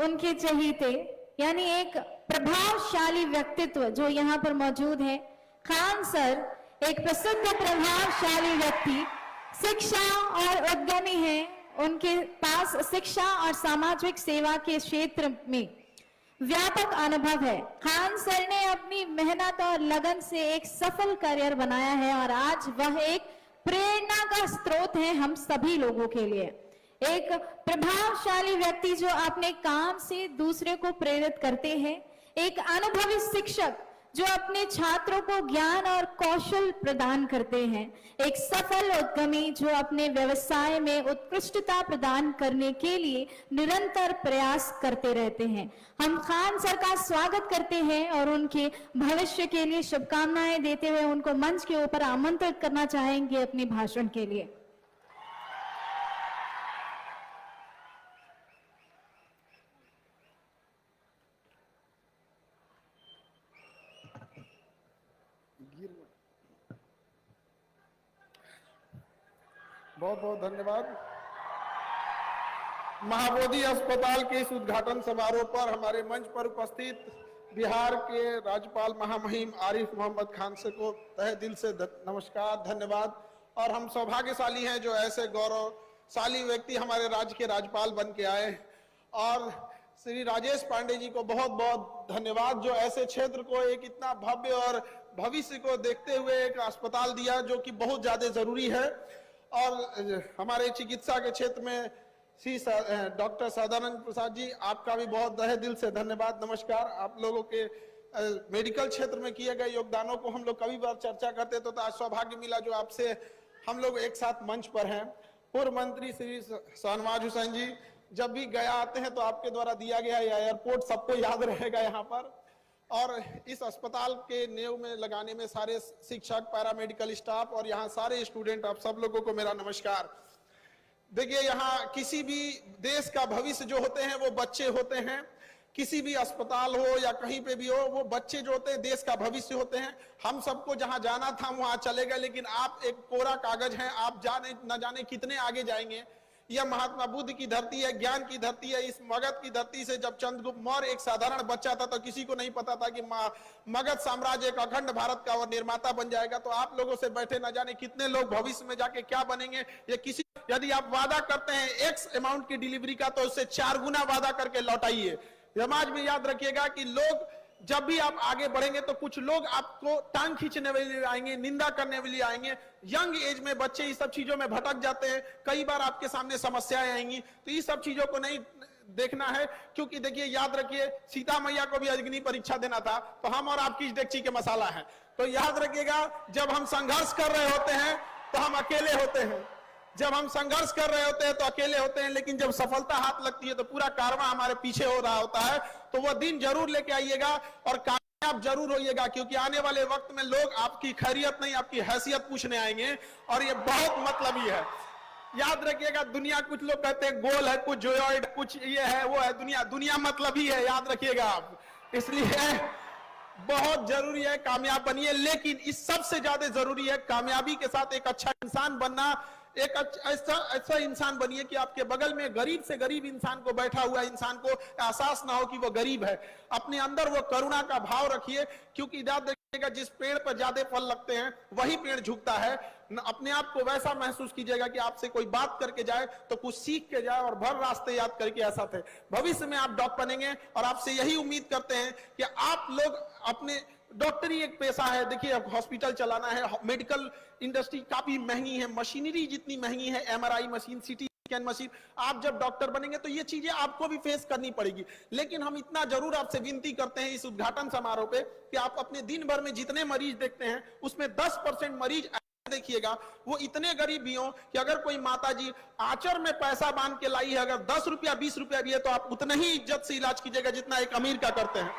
उनके चहेते यानी एक प्रभावशाली व्यक्तित्व जो यहाँ पर मौजूद है। खान सर एक प्रसिद्ध प्रभावशाली व्यक्ति, शिक्षा और उद्यमी हैं। उनके पास शिक्षा और सामाजिक सेवा के क्षेत्र में व्यापक अनुभव है। खान सर ने अपनी मेहनत और लगन से एक सफल करियर बनाया है और आज वह एक प्रेरणा का स्रोत है हम सभी लोगों के लिए। एक प्रभावशाली व्यक्ति जो अपने काम से दूसरे को प्रेरित करते हैं। एक अनुभवी शिक्षक जो अपने छात्रों को ज्ञान और कौशल प्रदान करते हैं। एक सफल उद्यमी जो अपने व्यवसाय में उत्कृष्टता प्रदान करने के लिए निरंतर प्रयास करते रहते हैं। हम खान सर का स्वागत करते हैं और उनके भविष्य के लिए शुभकामनाएं देते हुए उनको मंच के ऊपर आमंत्रित करना चाहेंगे अपने भाषण के लिए। बहुत बहुत धन्यवाद। महाबोधि अस्पताल के इस उद्घाटन समारोह पर हमारे मंच पर उपस्थित बिहार के राज्यपाल महामहिम आरिफ मोहम्मद खान से को तहे दिल से नमस्कार, धन्यवाद। और हम सौभाग्यशाली हैं जो ऐसे गौरवशाली व्यक्ति हमारे राज्य के राज्यपाल बन के आए। और श्री राजेश पांडे जी को बहुत बहुत धन्यवाद जो ऐसे क्षेत्र को एक इतना भव्य और भविष्य को देखते हुए एक अस्पताल दिया जो कि बहुत ज्यादा जरूरी है। और हमारे चिकित्सा के क्षेत्र में श्री डॉक्टर सदानंद प्रसाद जी, आपका भी बहुत तहे दिल से धन्यवाद, नमस्कार। आप लोगों के मेडिकल क्षेत्र में किए गए योगदानों को हम लोग कभी बार चर्चा करते तो आज सौभाग्य मिला जो आपसे हम लोग एक साथ मंच पर हैं। पूर्व मंत्री श्री शाहनवाज हुसैन जी, जब भी गया आते हैं तो आपके द्वारा दिया गया एयरपोर्ट सबको याद रहेगा यहाँ पर। और इस अस्पताल के नींव में लगाने में सारे शिक्षक, पैरामेडिकल स्टाफ और यहाँ सारे स्टूडेंट, आप सब लोगों को मेरा नमस्कार। देखिए, यहाँ किसी भी देश का भविष्य जो होते हैं वो बच्चे होते हैं। किसी भी अस्पताल हो या कहीं पे भी हो, वो बच्चे जो होते हैं देश का भविष्य होते हैं। हम सबको जहाँ जाना था वहां चले गए, लेकिन आप एक कोरा कागज हैं, आप न जाने कितने आगे जाएंगे। यह महात्मा बुद्ध की धरती है, ज्ञान की धरती है। इस मगध की धरती से जब चंद्रगुप्त मौर्य एक साधारण बच्चा था तो किसी को नहीं पता था कि मगध साम्राज्य एक अखंड भारत का और निर्माता बन जाएगा। तो आप लोगों से बैठे न जाने कितने लोग भविष्य में जाके क्या बनेंगे। ये किसी, यदि आप वादा करते हैं एक्स अमाउंट की डिलीवरी का तो उससे 4 गुना वादा करके लौटाइए। समाज में याद रखिएगा कि लोग जब भी आप आगे बढ़ेंगे तो कुछ लोग आपको टांग खींचने के लिए आएंगे, निंदा करने के लिए आएंगे। यंग एज में बच्चे इस सब चीजों में भटक जाते हैं, कई बार आपके सामने समस्याएं आएंगी। तो इस सब चीजों को नहीं देखना है, क्योंकि देखिए याद रखिए सीता मैया को भी अग्नि परीक्षा देना था, तो हम और आपकी इस डेगची के मसाला है। तो याद रखिएगा, जब हम संघर्ष कर रहे होते हैं तो हम अकेले होते हैं, जब हम संघर्ष कर रहे होते हैं तो अकेले होते हैं, लेकिन जब सफलता हाथ लगती है तो पूरा कारवां हमारे पीछे हो रहा होता है। तो वह दिन जरूर लेके आइएगा और कामयाब जरूर होइएगा, क्योंकि आने वाले वक्त में लोग आपकी खैरियत नहीं आपकी हैसियत पूछने आएंगे और ये बहुत मतलबी है। याद रखिएगा, दुनिया कुछ लोग कहते हैं गोल है, कुछ जोयॉइड, कुछ ये है वो है, दुनिया मतलबी है, याद रखिएगा आप। इसलिए बहुत जरूरी है कामयाब बनिए, लेकिन इस सबसे ज्यादा जरूरी है कामयाबी के साथ एक अच्छा इंसान बनना। एक ऐसा इंसान बनिए कि आपके बगल में गरीब से गरीब इंसान को, बैठा हुआ इंसान को एहसास ना हो कि वो गरीब है। अपने अंदर वो करुणा का भाव रखिए, क्योंकि याद रखिएगा जिस पेड़ पर ज्यादा फल लगते हैं वही पेड़ झुकता है। अपने आप को वैसा महसूस कीजिएगा कि आपसे कोई बात करके जाए तो कुछ सीख के जाए और भर रास्ते याद करके ऐसा थे। भविष्य में आप डॉक्टर बनेंगे और आपसे यही उम्मीद करते हैं कि आप लोग अपने, डॉक्टरी एक पेशा है। देखिए, हॉस्पिटल चलाना है, मेडिकल इंडस्ट्री काफी महंगी है, मशीनरी जितनी महंगी है, MRI machine, CT scan machine, आप जब डॉक्टर बनेंगे तो ये चीजें आपको भी फेस करनी पड़ेगी। लेकिन हम इतना जरूर आपसे विनती करते हैं इस उद्घाटन समारोह पे कि आप अपने दिन भर में जितने मरीज देखते हैं उसमें 10% मरीज देखिएगा वो इतने गरीब भी हो कि अगर कोई माता जी आंचर में पैसा बांध के लाई है, अगर 10 रुपया 20 रुपया भी है तो आप उतना ही इज्जत से इलाज कीजिएगा जितना एक अमीर का करते हैं।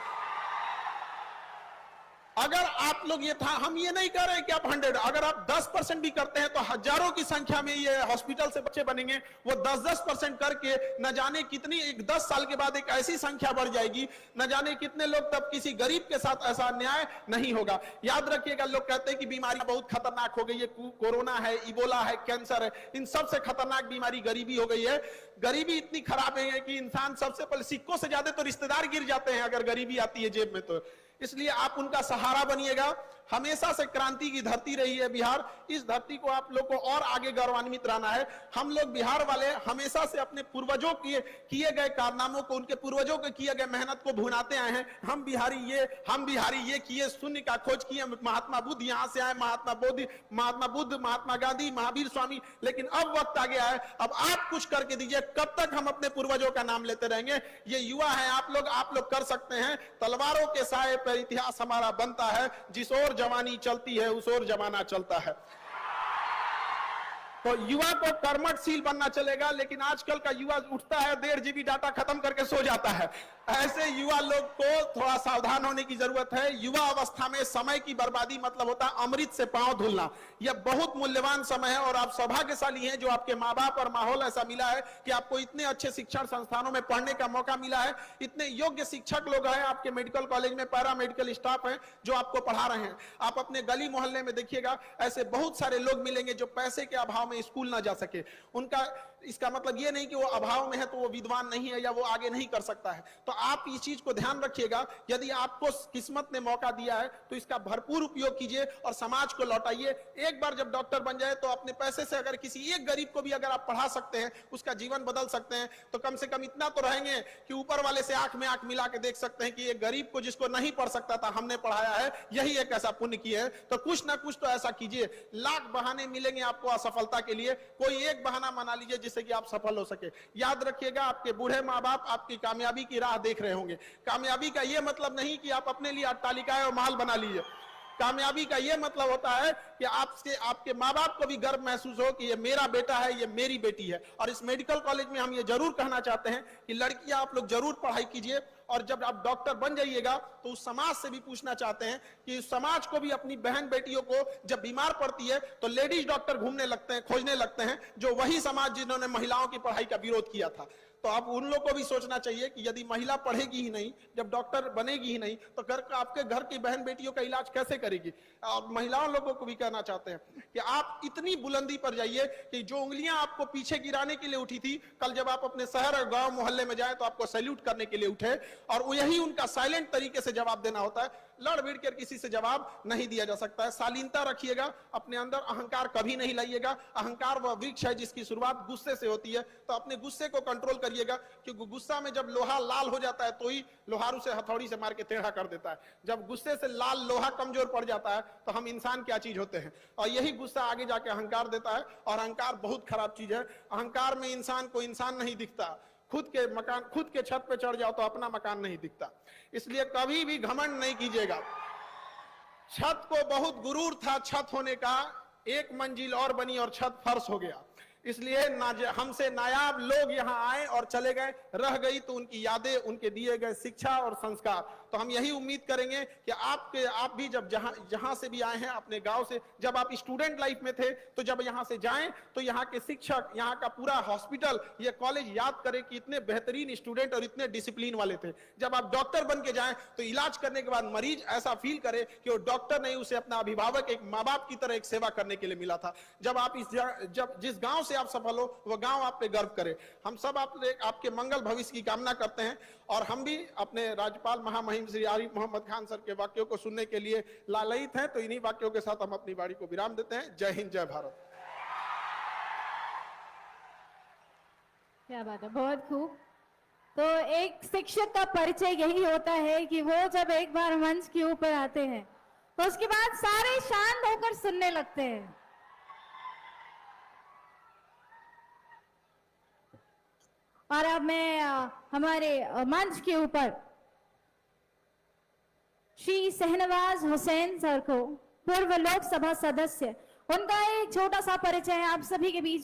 अगर आप लोग ये था, हम ये नहीं कह रहे कि आप 100, अगर आप 10% भी करते हैं तो हजारों की संख्या में ये हॉस्पिटल से बच्चे बनेंगे। वो 10% करके न जाने कितनी 10 साल के बाद एक ऐसी संख्या बढ़ जाएगी, न जाने कितने लोग, तब किसी गरीब के साथ ऐसा अन्याय नहीं होगा। याद रखिएगा, लोग कहते हैं कि बीमारी बहुत खतरनाक हो गई है, कोरोना है, इबोला है, कैंसर है, इन सबसे खतरनाक बीमारी गरीबी हो गई है। गरीबी इतनी खराब है कि इंसान सबसे पहले, सिक्कों से ज्यादा तो रिश्तेदार गिर जाते हैं अगर गरीबी आती है जेब में। तो इसलिए आप उनका सहारा बनिएगा। हमेशा से क्रांति की धरती रही है बिहार, इस धरती को आप लोग को और आगे गौरवान्वित रहना है। हम लोग बिहार वाले हमेशा से अपने पूर्वजों के किए गए कारनामों को, उनके पूर्वजों के किए गए मेहनत को भुनाते आए हैं। हम बिहारी ये किए, शून्य का खोज किए। महात्मा बुद्ध यहाँ से आए, महात्मा बुद्ध, महात्मा गांधी, महावीर स्वामी। लेकिन अब वक्त आ गया है, अब आप कुछ करके दीजिए। कब तक हम अपने पूर्वजों का नाम लेते रहेंगे? ये युवा है आप लोग कर सकते हैं। तलवारों के साए पर इतिहास हमारा बनता है, जिस ओर जवानी चलती है उस ओर जमाना चलता है। तो युवा को कर्मठशील बनना चलेगा, लेकिन आजकल का युवा उठता है, 1.5 GB डाटा खत्म करके सो जाता है। ऐसे युवा लोग को थोड़ा सावधान होने की जरूरत है। युवा अवस्था में समय की बर्बादी मतलब होता है अमृत से पांव धुलना। यह बहुत मूल्यवान समय है और आप सौभाग्यशाली हैं जो आपके माँ बाप और माहौल ऐसा मिला है कि आपको इतने अच्छे शिक्षण संस्थानों में पढ़ने का मौका मिला है। इतने योग्य शिक्षक लोग हैं आपके मेडिकल कॉलेज में, पैरा मेडिकल स्टाफ है जो आपको पढ़ा रहे हैं। आप अपने गली मोहल्ले में देखिएगा, ऐसे बहुत सारे लोग मिलेंगे जो पैसे के अभाव में स्कूल ना जा सके। उनका इसका मतलब ये नहीं कि वो अभाव में है तो वो विद्वान नहीं है या वो आगे नहीं कर सकता है। तो आप इस चीज को ध्यान रखिएगा, यदि आपको किस्मत ने मौका दिया है तो इसका भरपूर उपयोग कीजिए और समाज को लौटाइए। एक बार जब डॉक्टर बन जाए तो अपने पैसे से अगर किसी एक गरीब को भी अगर आप पढ़ा सकते हैं, उसका जीवन बदल सकते हैं, तो कम से कम इतना तो रहेंगे कि ऊपर वाले से आंख में आंख मिला के देख सकते हैं कि एक गरीब को जिसको नहीं पढ़ सकता था हमने पढ़ाया है, यही एक ऐसा पुण्य किया है। तो कुछ ना कुछ तो ऐसा कीजिए। लाख बहाने मिलेंगे आपको असफलता के लिए, कोई एक बहाना बना लीजिए जिससे कि आप सफल हो सके। याद रखिएगा, आपके बूढ़े माँ बाप आपकी कामयाबी की राह देख रहे होंगे। कामयाबी का यह मतलब नहीं कि आप अपने लिए अट्टालिकाएं और महल बना लीजिए। कामयाबी का यह मतलब होता है कि आपके माँ बाप को भी गर्व महसूस हो कि ये मेरा बेटा है, ये मेरी बेटी है। और इस मेडिकल कॉलेज में हम ये जरूर कहना चाहते हैं कि लड़कियां आप लोग जरूर पढ़ाई कीजिए, और जब आप डॉक्टर बन जाइएगा तो उस समाज से भी पूछना चाहते हैं कि उस समाज को भी अपनी बहन बेटियों को जब बीमार पड़ती है तो लेडीज डॉक्टर घूमने लगते हैं, खोजने लगते हैं, जो वही समाज जिन्होंने महिलाओं की पढ़ाई का विरोध किया था। तो आप उन लोग को भी सोचना चाहिए कि यदि महिला पढ़ेगी ही नहीं, जब डॉक्टर बनेगी ही नहीं, तो आपके घर की बहन बेटियों का इलाज कैसे करेगी? और महिलाओं लोगों को भी कहना चाहते हैं कि आप इतनी बुलंदी पर जाइए कि जो उंगलियां आपको पीछे गिराने के लिए उठी थी, कल जब आप अपने शहर और गांव मोहल्ले में जाए तो आपको सैल्यूट करने के लिए उठे। और यही उनका साइलेंट तरीके से जवाब देना होता है। लड़ भिड़ कर किसी से जवाब नहीं दिया जा सकता है। शालीनता रखिएगा अपने अंदर, अहंकार कभी नहीं लाइएगा। अहंकार वह वृक्ष है जिसकी शुरुआत गुस्से से होती है। तो अपने गुस्से को कंट्रोल करिएगा, क्योंकि गुस्सा में जब लोहा लाल हो जाता है तो ही लोहारू से हथौड़ी से मार के टेढ़ा कर देता है। जब गुस्से से लाल लोहा कमजोर पड़ जाता है तो हम इंसान क्या चीज होते हैं। और यही गुस्सा आगे जाके अहंकार देता है, और अहंकार बहुत खराब चीज है। अहंकार में इंसान को इंसान नहीं दिखता। खुद के छत पे चढ़ जाओ तो अपना मकान नहीं दिखता। इसलिए कभी भी घमंड नहीं कीजिएगा। छत को बहुत गुरूर था छत होने का, एक मंजिल और बनी और छत फर्श हो गया। इसलिए हमसे नायाब लोग यहाँ आए और चले गए, रह गई तो उनकी यादें, उनके दिए गए शिक्षा और संस्कार। तो हम यही उम्मीद करेंगे कि आप भी जब जहां से भी आए हैं अपने गांव से, जब आप स्टूडेंट लाइफ में थे तो जब यहाँ से जाएं तो यहाँ के शिक्षक, यहाँ का पूरा हॉस्पिटल, ये कॉलेज याद करें कि इतने बेहतरीन स्टूडेंट और इतने डिसिप्लिन वाले थे। जब आप डॉक्टर बन के जाएं तो इलाज करने के बाद मरीज ऐसा फील करे कि वो डॉक्टर नहीं, उसे अपना अभिभावक, एक माँ बाप की तरह एक सेवा करने के लिए मिला था। जब आप जिस गांव से आप सफल हो वह गांव आप पे गर्व करे। हम सब आपके मंगल भविष्य की कामना करते हैं। और हम भी अपने राज्यपाल महामहिम श्री आरिफ मोहम्मद खान सर के वाक्यों को सुनने के लिए लालयित हैं। तो इन्हीं वाक्यों के साथ हम अपनी वाणी को विराम देते हैं। जय हिंद, जय भारत। क्या बात है, बहुत खूब। तो एक शिक्षक का परिचय यही होता है कि वो जब एक बार मंच के ऊपर आते हैं तो उसके बाद सारे शांत होकर सुनने लगते हैं। और अब मैं हमारे मंच के ऊपर श्री शहनवाज हुसैन सर को, पूर्व लोकसभा सदस्य, उनका एक छोटा सा परिचय आप सभी के बीच